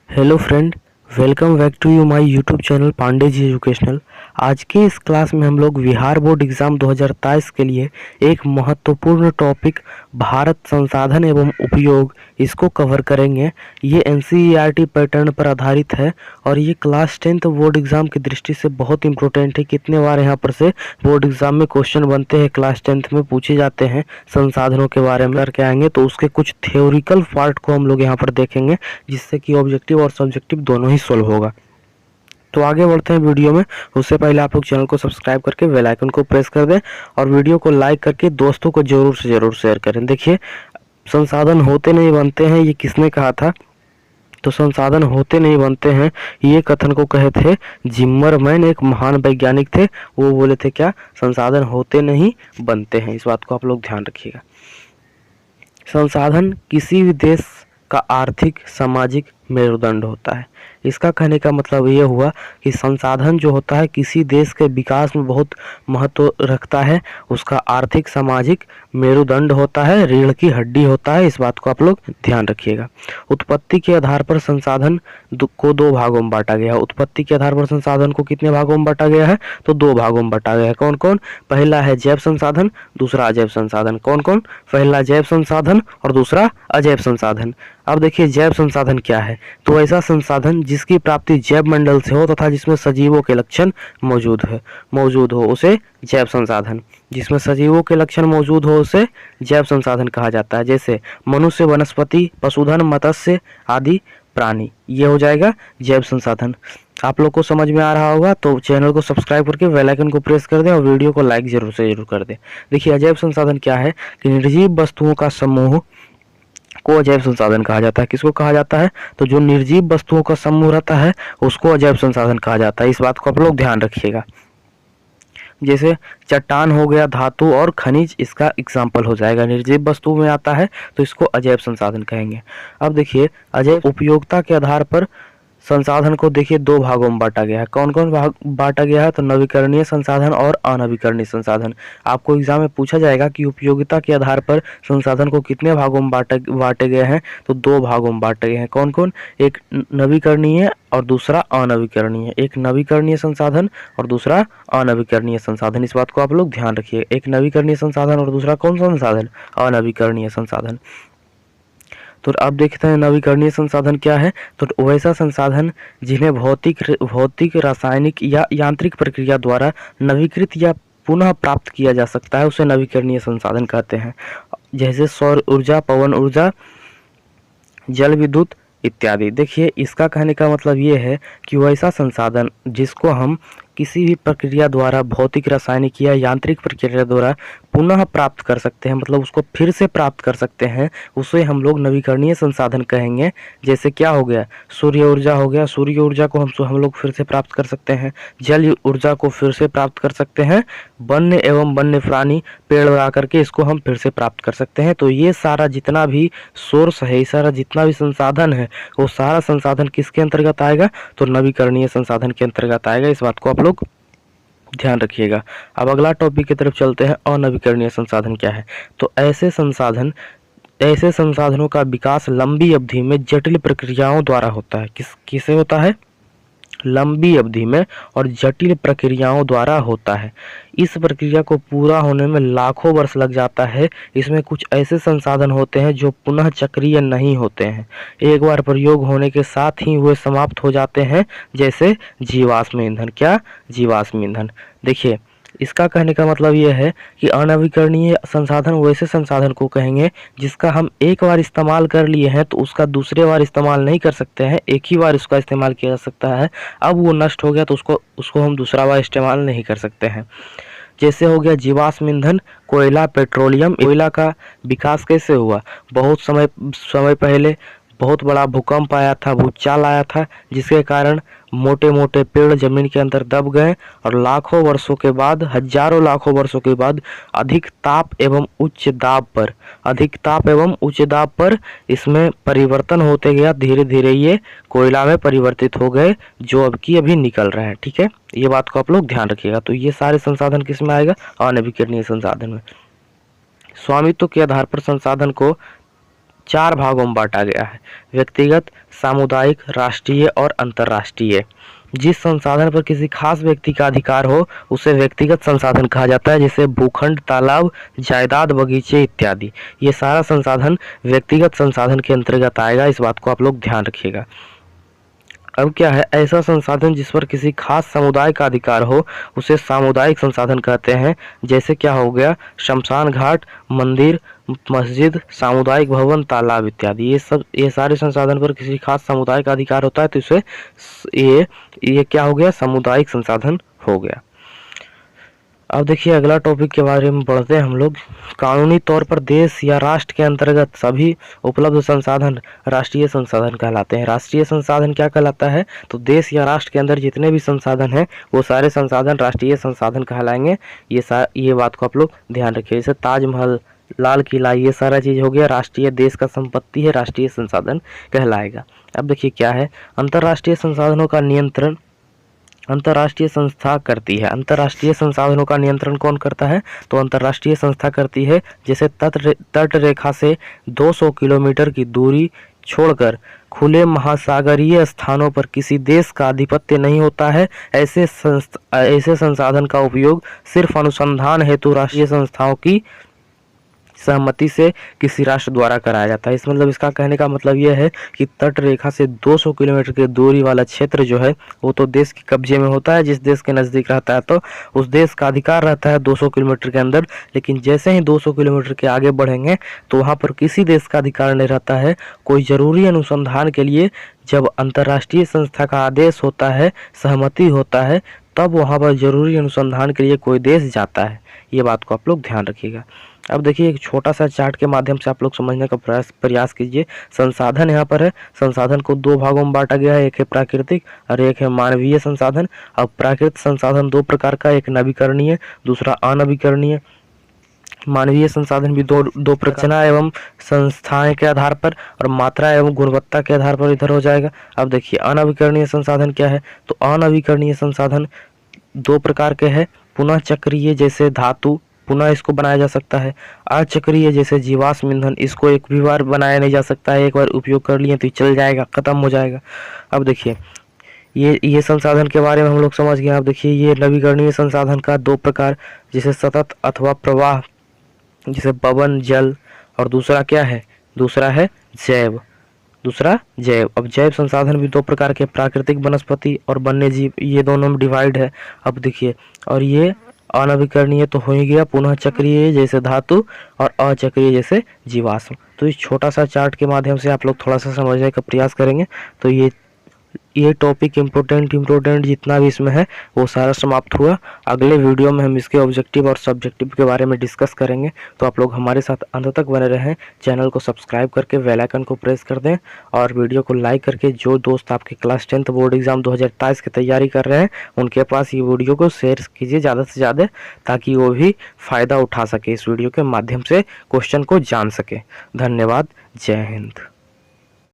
Hello friend, welcome back to you my YouTube channel Pandey ji educational. आज के इस class में हम लोग बिहार बोर्ड एग्ज़ाम 2023 के लिए एक महत्वपूर्ण टॉपिक भारत संसाधन एवं उपयोग इसको कवर करेंगे। ये एनसीईआरटी पैटर्न पर आधारित है और ये क्लास 10th बोर्ड एग्ज़ाम की दृष्टि से बहुत इंपॉर्टेंट है। कितने बार यहाँ पर से बोर्ड एग्ज़ाम में क्वेश्चन बनते हैं, क्लास 10th में पूछे जाते हैं संसाधनों के बारे में करके आएंगे, तो उसके कुछ थ्योरिकल पार्ट को हम लोग यहाँ पर देखेंगे जिससे कि ऑब्जेक्टिव और सब्जेक्टिव दोनों ही सोल्व होगा। तो आगे बढ़ते हैं वीडियो में। उससे पहले आप लोग चैनल को सब्सक्राइब करके बेल आइकन को प्रेस कर दें और वीडियो को लाइक करके दोस्तों को जरूर से जरूर शेयर करें। देखिए, संसाधन होते नहीं बनते हैं, ये किसने कहा था? तो संसाधन होते नहीं बनते हैं, ये कथन को कहे थे जिम्मरमैन, एक महान वैज्ञानिक थे। वो बोले थे क्या? संसाधन होते नहीं बनते हैं। इस बात को आप लोग ध्यान रखिएगा। संसाधन किसी भी देश का आर्थिक सामाजिक मेरुदंड होता है। इसका कहने का मतलब ये हुआ कि संसाधन जो होता है किसी देश के विकास में बहुत महत्व रखता है। उसका आर्थिक सामाजिक मेरुदंड होता है, रीढ़ की हड्डी होता है। इस बात को आप लोग ध्यान रखिएगा। उत्पत्ति के आधार पर संसाधन को दो भागों में बांटा गया है। उत्पत्ति के आधार पर संसाधन को कितने भागों में बांटा गया है? तो दो भागों में बांटा गया है। कौन कौन? पहला है जैव संसाधन, दूसरा अजैव संसाधन। कौन कौन? पहला जैव संसाधन और दूसरा अजैव संसाधन। अब देखिए, जैव संसाधन क्या है? तो ऐसा संसाधन जिसकी प्राप्ति जैव मंडल से हो तथा जिसमें सजीवों के लक्षण मौजूद हो उसे जैव संसाधन। जिसमें सजीवों के लक्षण मौजूद हो उसे जैव संसाधन कहा जाता है। जैसे मनुष्य, वनस्पति, पशुधन, मत्स्य आदि प्राणी, ये हो जाएगा जैव संसाधन। आप लोग को समझ में आ रहा होगा तो चैनल को सब्सक्राइब करके बेल आइकन को प्रेस कर दें और वीडियो को लाइक जरूर से जरूर कर दें। देखिए, अजैव संसाधन क्या है कि निर्जीव वस्तुओं का समूह को अजैव संसाधन कहा जाता है। किसको कहा जाता है? तो जो निर्जीव वस्तुओं का समूह रहता है उसको अजैव संसाधन कहा जाता है। इस बात को आप लोग ध्यान रखिएगा। जैसे चट्टान हो गया, धातु और खनिज इसका एग्जाम्पल हो जाएगा। निर्जीव वस्तु में आता है तो इसको अजैव संसाधन कहेंगे। अब देखिए, अजैव उपयोगिता के आधार पर संसाधन को देखिए दो भागों में बांटा गया है। कौन कौन भाग बांटा गया है? तो नवीकरणीय संसाधन और अनवीकरणीय संसाधन। आपको एग्जाम में पूछा जाएगा कि उपयोगिता के आधार पर संसाधन को कितने भागों में बांटे गए हैं? तो दो भागों में बांटे गए हैं। कौन कौन? एक नवीकरणीय और दूसरा अनवीकरणीय। एक नवीकरणीय संसाधन और दूसरा अनवीकरणीय संसाधन। इस बात को आप लोग ध्यान रखिए। एक नवीकरणीय संसाधन और दूसरा कौन सा संसाधन? अनवीकरणीय संसाधन। तो अब देखते हैं नवीकरणीय संसाधन क्या है। तो वैसा संसाधन जिन्हें भौतिक, रासायनिक या यांत्रिक प्रक्रिया द्वारा नवीकृत या पुनः प्राप्त किया जा सकता है उसे नवीकरणीय संसाधन कहते हैं। जैसे सौर ऊर्जा, पवन ऊर्जा, जल विद्युत इत्यादि। देखिए, इसका कहने का मतलब ये है कि वैसा संसाधन जिसको हम किसी भी प्रक्रिया द्वारा, भौतिक, रासायनिक या यांत्रिक प्रक्रिया द्वारा पुनः प्राप्त कर सकते हैं, मतलब उसको फिर से प्राप्त कर सकते हैं, उसे हम लोग नवीकरणीय संसाधन कहेंगे। जैसे क्या हो गया? सूर्य ऊर्जा हो गया। सूर्य ऊर्जा को हम लोग फिर से प्राप्त कर सकते हैं। जल ऊर्जा को फिर से प्राप्त कर सकते हैं। वन्य एवं वन्य प्राणी, पेड़ लगा करके इसको हम फिर से प्राप्त कर सकते हैं। तो ये सारा जितना भी सोर्स है, ये सारा जितना भी संसाधन है, वो सारा संसाधन किसके अंतर्गत आएगा? तो नवीकरणीय संसाधन के अंतर्गत आएगा। इस बात को आप लोग ध्यान रखिएगा। अब अगला टॉपिक की तरफ चलते हैं। अनवीकरणीय संसाधन क्या है? तो ऐसे संसाधनों का विकास लंबी अवधि में जटिल प्रक्रियाओं द्वारा होता है। किसे होता है? लंबी अवधि में और जटिल प्रक्रियाओं द्वारा होता है। इस प्रक्रिया को पूरा होने में लाखों वर्ष लग जाता है। इसमें कुछ ऐसे संसाधन होते हैं जो पुनः चक्रीय नहीं होते हैं, एक बार प्रयोग होने के साथ ही वे समाप्त हो जाते हैं। जैसे जीवाश्म ईंधन। क्या? जीवाश्म ईंधन। देखिए, इसका कहने का मतलब यह है कि अनवीकरणीय संसाधन वैसे संसाधन को कहेंगे जिसका हम एक बार इस्तेमाल कर लिए हैं तो उसका दूसरे बार इस्तेमाल नहीं कर सकते हैं। एक ही बार उसका इस्तेमाल किया जा सकता है। अब वो नष्ट हो गया तो उसको हम दूसरा बार इस्तेमाल नहीं कर सकते हैं। जैसे हो गया जीवाश्म ईंधन, कोयला, पेट्रोलियम। कोयला का विकास कैसे हुआ? बहुत समय पहले बहुत बड़ा भूकंप आया था, भूचाल आया था, जिसके कारण मोटे मोटे पेड़ जमीन के अंदर दब गए और लाखों वर्षों के बाद, हजारों लाखों वर्षों के बाद अधिक ताप एवं उच्च दाब पर इसमें परिवर्तन होते गया। धीरे धीरे ये कोयला में परिवर्तित हो गए, जो अब की अभी निकल रहे हैं। ठीक है, ये बात को आप लोग ध्यान रखिएगा। तो ये सारे संसाधन किस में आएगा? अनवीकरणीय संसाधन में। स्वामित्व के आधार पर संसाधन को 4 भागों में बांटा गया है: व्यक्तिगत, सामुदायिक, राष्ट्रीय और अंतर्राष्ट्रीय। जिस संसाधन पर किसी खास व्यक्ति का अधिकार हो उसे व्यक्तिगत संसाधन कहा जाता है, जैसे भूखंड, तालाब, जायदाद, बगीचे इत्यादि। ये सारा संसाधन व्यक्तिगत संसाधन के अंतर्गत आएगा, इस बात को आप लोग ध्यान रखिएगा। अब क्या है, ऐसा संसाधन जिस पर किसी खास समुदाय का अधिकार हो उसे सामुदायिक संसाधन कहते हैं। जैसे क्या हो गया, शमशान घाट, मंदिर, मस्जिद, सामुदायिक भवन, तालाब इत्यादि। ये सारे संसाधन पर किसी खास समुदाय का अधिकार होता है तो इसे ये क्या हो गया, सामुदायिक संसाधन हो गया। अब देखिए अगला टॉपिक के बारे में बढ़ते हैं हम लोग। कानूनी तौर पर देश या राष्ट्र के अंतर्गत सभी उपलब्ध संसाधन राष्ट्रीय संसाधन कहलाते हैं। राष्ट्रीय संसाधन क्या कहलाता है, तो देश या राष्ट्र के अंदर जितने भी संसाधन हैं वो सारे संसाधन राष्ट्रीय संसाधन कहलाएंगे। ये बात को आप लोग ध्यान रखिए। जैसे ताजमहल, लाल किला, ये सारा चीज़ हो गया राष्ट्रीय, देश का संपत्ति है, राष्ट्रीय संसाधन कहलाएगा। अब देखिए क्या है, अंतर्राष्ट्रीय संसाधनों का नियंत्रण अंतर्राष्ट्रीय संस्था करती है। अंतर्राष्ट्रीय संसाधनों का नियंत्रण कौन करता है, तो अंतर्राष्ट्रीय संस्था करती है। जैसे तट रेखा से 200 किलोमीटर की दूरी छोड़कर खुले महासागरीय स्थानों पर किसी देश का आधिपत्य नहीं होता है। ऐसे संसाधन का उपयोग सिर्फ अनुसंधान हेतु राष्ट्रीय संस्थाओं की सहमति से किसी राष्ट्र द्वारा कराया जाता है। इसका कहने का मतलब यह है कि तट रेखा से 200 किलोमीटर की दूरी वाला क्षेत्र जो है वो तो देश के कब्जे में होता है, जिस देश के नज़दीक रहता है तो उस देश का अधिकार रहता है 200 किलोमीटर के अंदर। लेकिन जैसे ही 200 किलोमीटर के आगे बढ़ेंगे तो वहाँ पर किसी देश का अधिकार नहीं रहता है। कोई ज़रूरी अनुसंधान के लिए जब अंतर्राष्ट्रीय संस्था का आदेश होता है, सहमति होता है, तब वहाँ पर जरूरी अनुसंधान के लिए कोई देश जाता है। ये बात को आप लोग ध्यान रखिएगा। अब देखिए एक छोटा सा चार्ट के माध्यम से आप लोग समझने का प्रयास कीजिए। संसाधन यहाँ पर है, संसाधन को 2 भागों में बांटा गया है, एक है प्राकृतिक और एक है मानवीय संसाधन। अब प्राकृतिक संसाधन 2 प्रकार का, एक नवीकरणीय, दूसरा अनवीकरणीय। मानवीय संसाधन भी दो प्रचना एवं संस्थाएं के आधार पर और मात्रा एवं गुणवत्ता के आधार पर इधर हो जाएगा। अब देखिए अनवीकरणीय संसाधन क्या है, तो अनवीकरणीय संसाधन 2 प्रकार के हैं। पुनः चक्रीय जैसे धातु, पुनः इसको बनाया जा सकता है। अचक्रीय जैसे जीवाश्म ईंधन, इसको एक भी बार बनाया नहीं जा सकता है, एक बार उपयोग कर लिए तो चल जाएगा, खत्म हो जाएगा। अब देखिए ये संसाधन के बारे में हम लोग समझ गए। अब देखिए ये नवीकरणीय संसाधन का 2 प्रकार, जैसे सतत अथवा प्रवाह, जैसे पवन, जल, और दूसरा क्या है, दूसरा है जैव। अब जैव संसाधन भी 2 प्रकार के, प्राकृतिक वनस्पति और वन्य जीव, ये दोनों में डिवाइड है। अब देखिए, और ये अनवीकरणीय तो हो ही गया, पुनः चक्रीय जैसे धातु और अचक्रीय जैसे जीवाश्म। तो इस छोटा सा चार्ट के माध्यम से आप लोग थोड़ा सा समझने का प्रयास करेंगे तो ये टॉपिक इम्पोर्टेंट जितना भी इसमें है वो सारा समाप्त हुआ। अगले वीडियो में हम इसके ऑब्जेक्टिव और सब्जेक्टिव के बारे में डिस्कस करेंगे, तो आप लोग हमारे साथ अंत तक बने रहें। चैनल को सब्सक्राइब करके बेल आइकन को प्रेस कर दें और वीडियो को लाइक करके जो दोस्त आपके क्लास 10th बोर्ड एग्जाम 2023 की तैयारी कर रहे हैं उनके पास ये वीडियो को शेयर कीजिए ज़्यादा से ज़्यादा, ताकि वो भी फ़ायदा उठा सके, इस वीडियो के माध्यम से क्वेश्चन को जान सके। धन्यवाद, जय हिंद।